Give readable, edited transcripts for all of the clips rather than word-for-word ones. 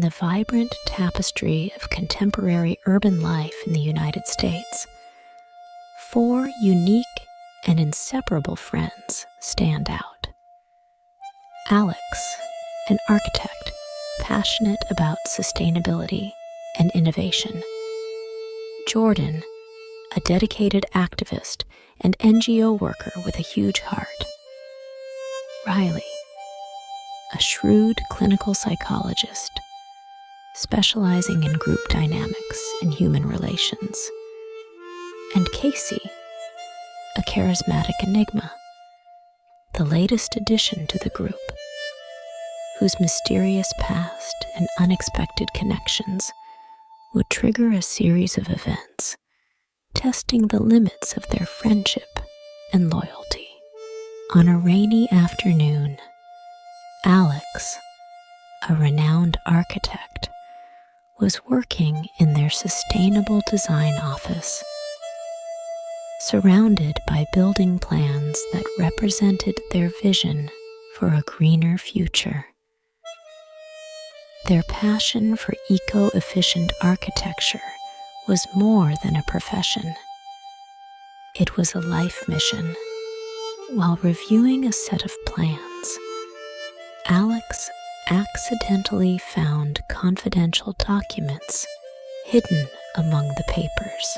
in the vibrant tapestry of contemporary urban life in the United States, four unique and inseparable friends stand out. Alex, an architect passionate about sustainability and innovation. Jordan, a dedicated activist and NGO worker with a huge heart. Riley, a shrewd clinical psychologist specializing in group dynamics and human relations. And Casey, a charismatic enigma, the latest addition to the group, whose mysterious past and unexpected connections would trigger a series of events, testing the limits of their friendship and loyalty. On a rainy afternoon, Alex, a renowned architect, was working in their sustainable design office, surrounded by building plans that represented their vision for a greener future. Their passion for eco-efficient architecture was more than a profession. It was a life mission. While reviewing a set of plans, Alex accidentally found confidential documents hidden among the papers.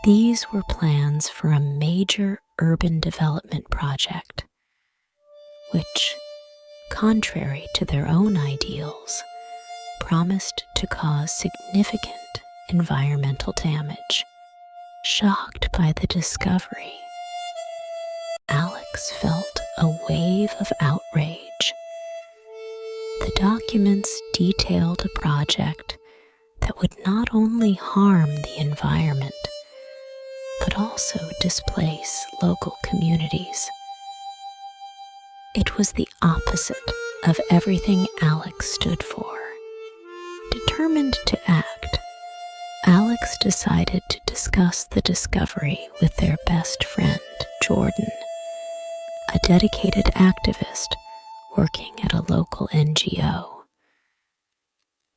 These were plans for a major urban development project, which, contrary to their own ideals, promised to cause significant environmental damage. Shocked by the discovery, Alex felt a wave of outrage. The documents detailed a project that would not only harm the environment, but also displace local communities. It was the opposite of everything Alex stood for. Determined to act, Alex decided to discuss the discovery with their best friend, Jordan, a dedicated activist working at a local NGO.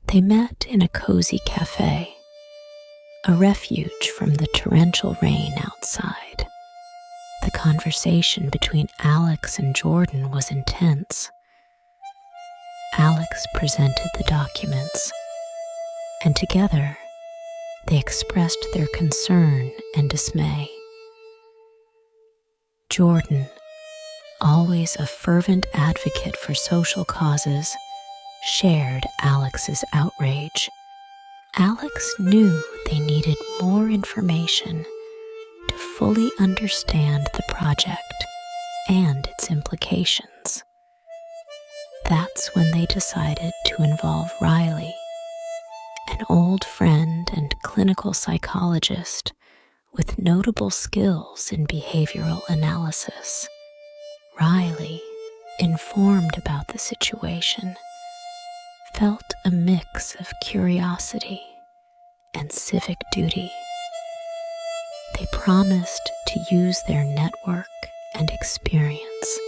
They met in a cozy cafe, a refuge from the torrential rain outside. The conversation between Alex and Jordan was intense. Alex presented the documents, and together they expressed their concern and dismay. Jordan, always a fervent advocate for social causes, shared Alex's outrage. Alex knew they needed more information to fully understand the project and its implications. That's when they decided to involve Riley, an old friend and clinical psychologist with notable skills in behavioral analysis. Riley, informed about the situation, felt a mix of curiosity and civic duty. They promised to use their network and experience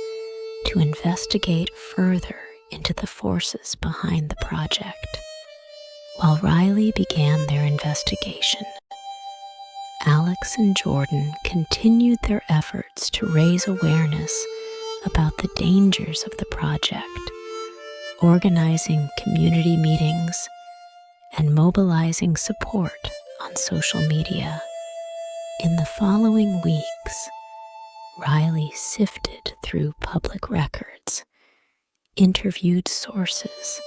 to investigate further into the forces behind the project. While Riley began their investigation, Alex and Jordan continued their efforts to raise awareness about the dangers of the project, organizing community meetings and mobilizing support on social media. In the following weeks, Riley sifted through public records, interviewed sources,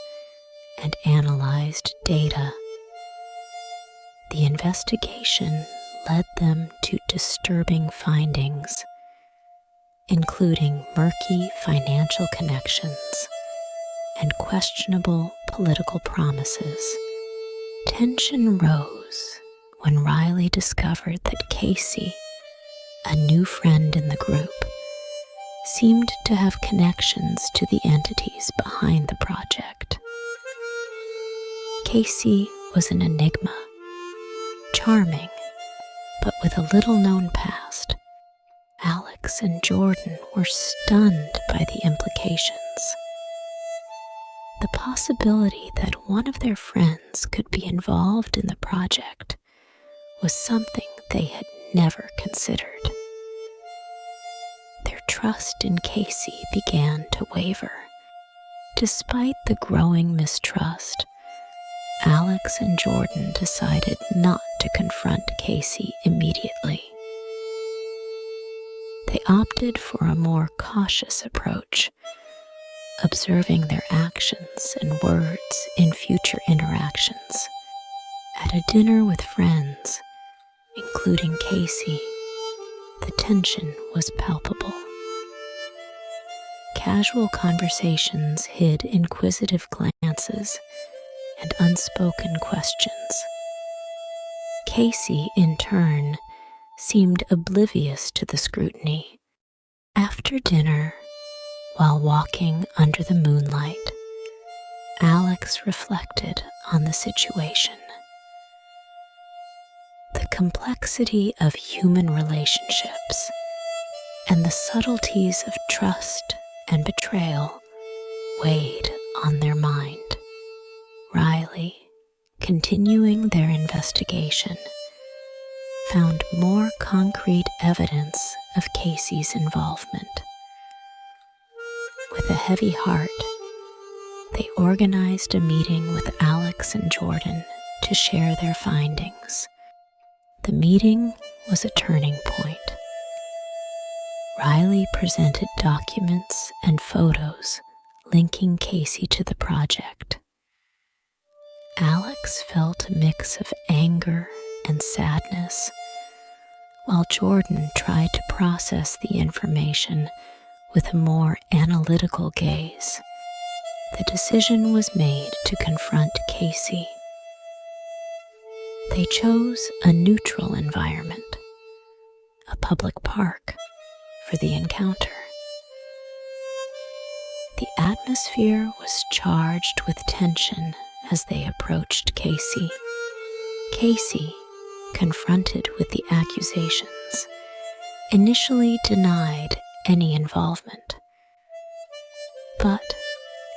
and analyzed data. The investigation led them to disturbing findings, including murky financial connections and questionable political promises. Tension rose when Riley discovered that Casey, a new friend in the group, seemed to have connections to the entities behind the project. Casey was an enigma, charming, but with a little-known past. Alex and Jordan were stunned by the implications. The possibility that one of their friends could be involved in the project was something they had never considered. Their trust in Casey began to waver. Despite the growing mistrust, Alex and Jordan decided not to confront Casey immediately. They opted for a more cautious approach, observing their actions and words in future interactions. At a dinner with friends, including Casey, the tension was palpable. Casual conversations hid inquisitive glances and unspoken questions. Casey, in turn, seemed oblivious to the scrutiny. After dinner, while walking under the moonlight, Alex reflected on the situation. The complexity of human relationships and the subtleties of trust and betrayal weighed on their mind. Riley, continuing their investigation, found more concrete evidence of Casey's involvement. With a heavy heart, they organized a meeting with Alex and Jordan to share their findings. The meeting was a turning point. Riley presented documents and photos linking Casey to the project. Alex felt a mix of anger and sadness, while Jordan tried to process the information with a more analytical gaze. The decision was made to confront Casey. They chose a neutral environment, a public park, for the encounter. The atmosphere was charged with tension as they approached Casey. Casey, confronted with the accusations, initially denied any involvement. But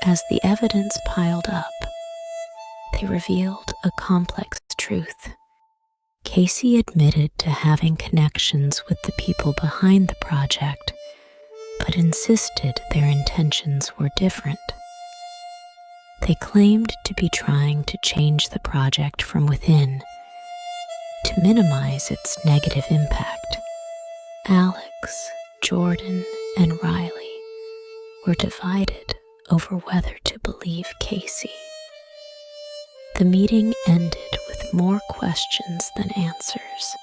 as the evidence piled up, they revealed a complex truth. Casey admitted to having connections with the people behind the project, but insisted their intentions were different. They claimed to be trying to change the project from within, to minimize its negative impact. Alex, Jordan, and Riley were divided over whether to believe Casey. The meeting ended with more questions than answers,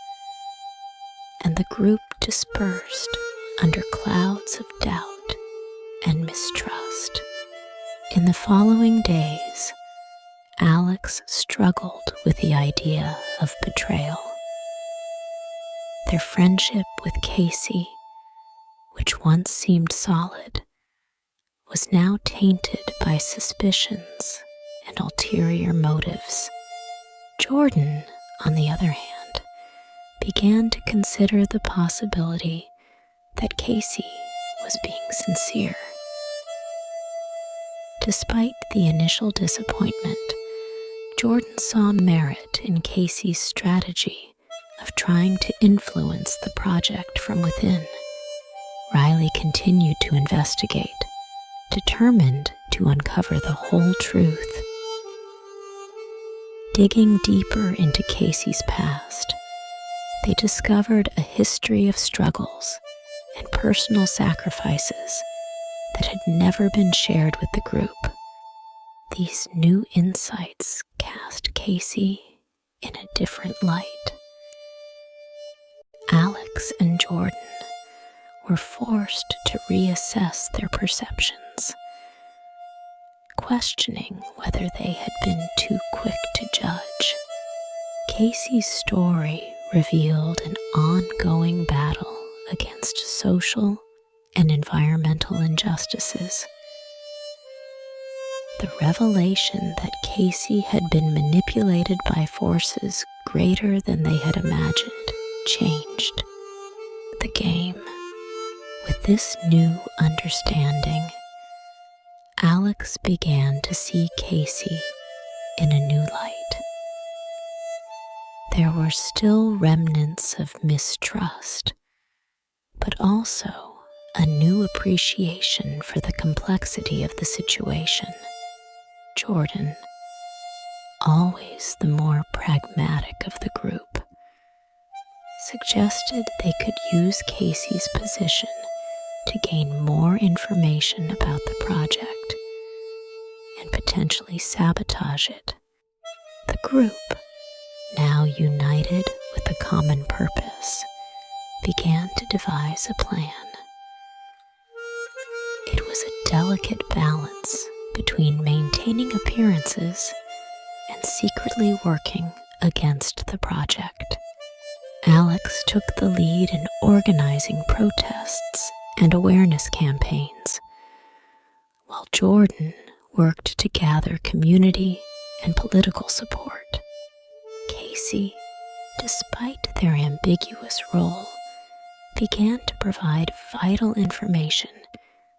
and the group dispersed under clouds of doubt and mistrust. In the following days, Alex struggled with the idea of betrayal. Their friendship with Casey, which once seemed solid, was now tainted by suspicions and ulterior motives. Jordan, on the other hand, began to consider the possibility that Casey was being sincere. Despite the initial disappointment, Jordan saw merit in Casey's strategy of trying to influence the project from within. Riley continued to investigate, determined to uncover the whole truth. Digging deeper into Casey's past, they discovered a history of struggles and personal sacrifices that had never been shared with the group. These new insights cast Casey in a different light. Alex and Jordan were forced to reassess their perceptions, questioning whether they had been too quick to judge. Casey's story revealed an ongoing battle against social and environmental injustices. The revelation that Casey had been manipulated by forces greater than they had imagined changed the game. With this new understanding, Alex Alex began to see Casey in a new light. There were still remnants of mistrust, but also a new appreciation for the complexity of the situation. Jordan, always the more pragmatic of the group, suggested they could use Casey's position to gain more information about the project and potentially sabotage it. The group, now united with a common purpose, began to devise a plan. It was a delicate balance between maintaining appearances and secretly working against the project. Alex took the lead in organizing protests and awareness campaigns, while Jordan worked to gather community and political support. Casey, despite their ambiguous role, began to provide vital information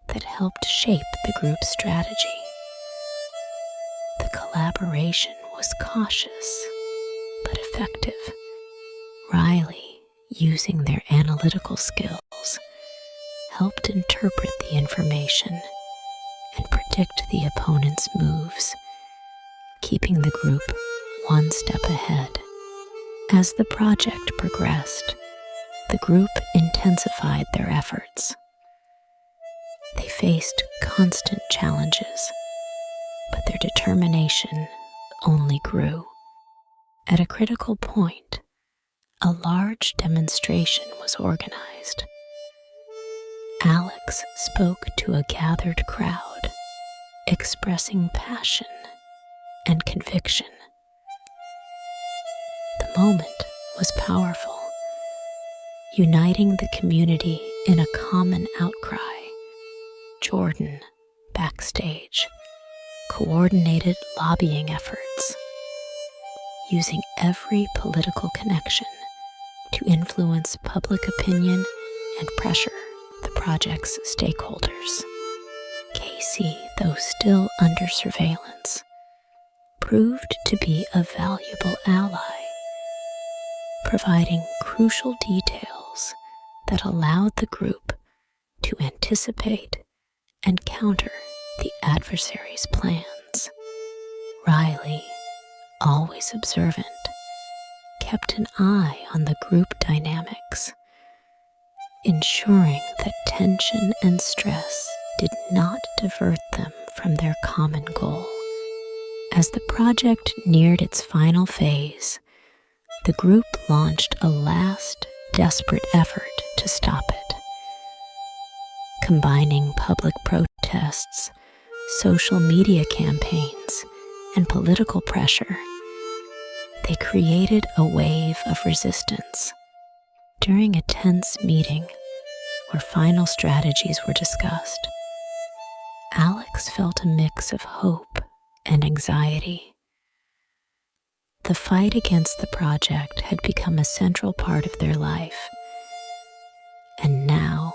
that helped shape the group's strategy. The collaboration was cautious but effective. Riley, using their analytical skills, helped interpret the information and predict the opponent's moves, keeping the group one step ahead. As the project progressed, the group intensified their efforts. They faced constant challenges, but their determination only grew. At a critical point, a large demonstration was organized. Alex spoke to a gathered crowd, expressing passion and conviction. The moment was powerful, uniting the community in a common outcry. Jordan, backstage, coordinated lobbying efforts, using every political connection to influence public opinion and pressure the project's stakeholders. Casey, though still under surveillance, proved to be a valuable ally, providing crucial details that allowed the group to anticipate and counter the adversary's plans. Riley, always observant, kept an eye on the group dynamics, ensuring that tension and stress did not divert them from their common goal. As the project neared its final phase, the group launched a last, desperate effort to stop it. Combining public protests, social media campaigns, and political pressure, they created a wave of resistance. During a tense meeting where final strategies were discussed, Alex felt a mix of hope and anxiety. The fight against the project had become a central part of their life, and now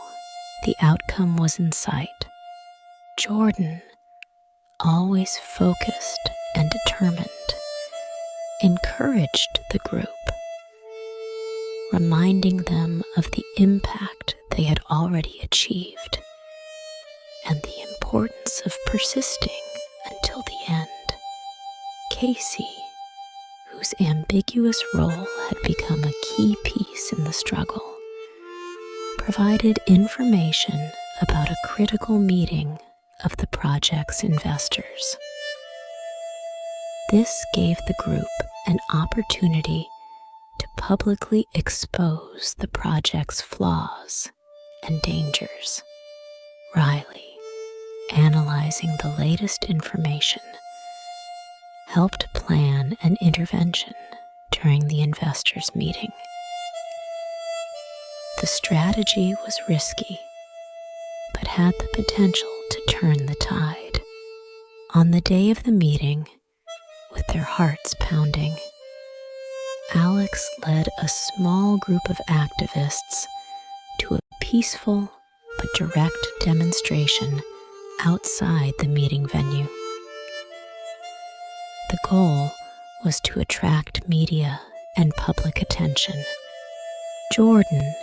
the outcome was in sight. Jordan, always focused and determined, encouraged the group, reminding them of the impact they had already achieved and the importance of persisting until the end. Casey, whose ambiguous role had become a key piece in the struggle, provided information about a critical meeting of the project's investors. This gave the group an opportunity to publicly expose the project's flaws and dangers. Riley, analyzing the latest information, helped plan an intervention during the investors' meeting. The strategy was risky, but had the potential to turn the tide. On the day of the meeting, with their hearts pounding, Alex led a small group of activists to a peaceful but direct demonstration outside the meeting venue. The goal was to attract media and public attention. Jordan,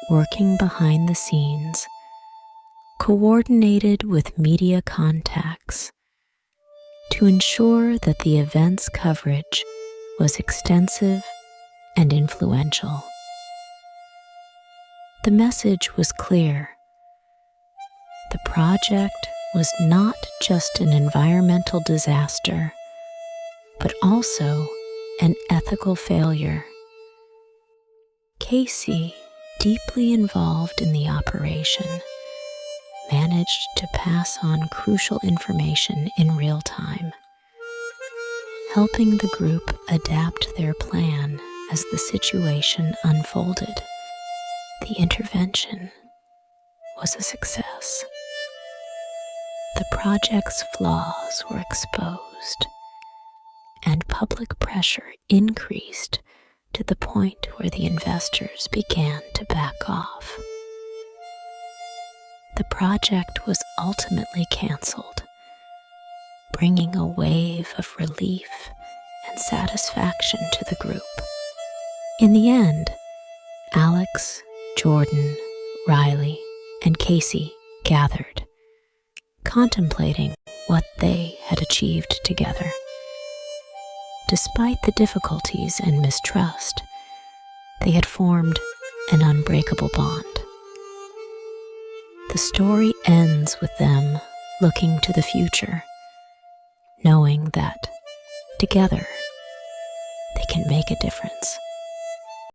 working behind the scenes, coordinated with media contacts to ensure that the event's coverage was extensive and influential. The message was clear. The project was not just an environmental disaster, but also an ethical failure. Casey, deeply involved in the operation, managed to pass on crucial information in real time, helping the group adapt their plan as the situation unfolded. The intervention was a success. The project's flaws were exposed, and public pressure increased to the point where the investors began to back off. The project was ultimately canceled, bringing a wave of relief and satisfaction to the group. In the end, Alex, Jordan, Riley, and Casey gathered, contemplating what they had achieved together. Despite the difficulties and mistrust, they had formed an unbreakable bond. The story ends with them looking to the future, knowing that together they can make a difference.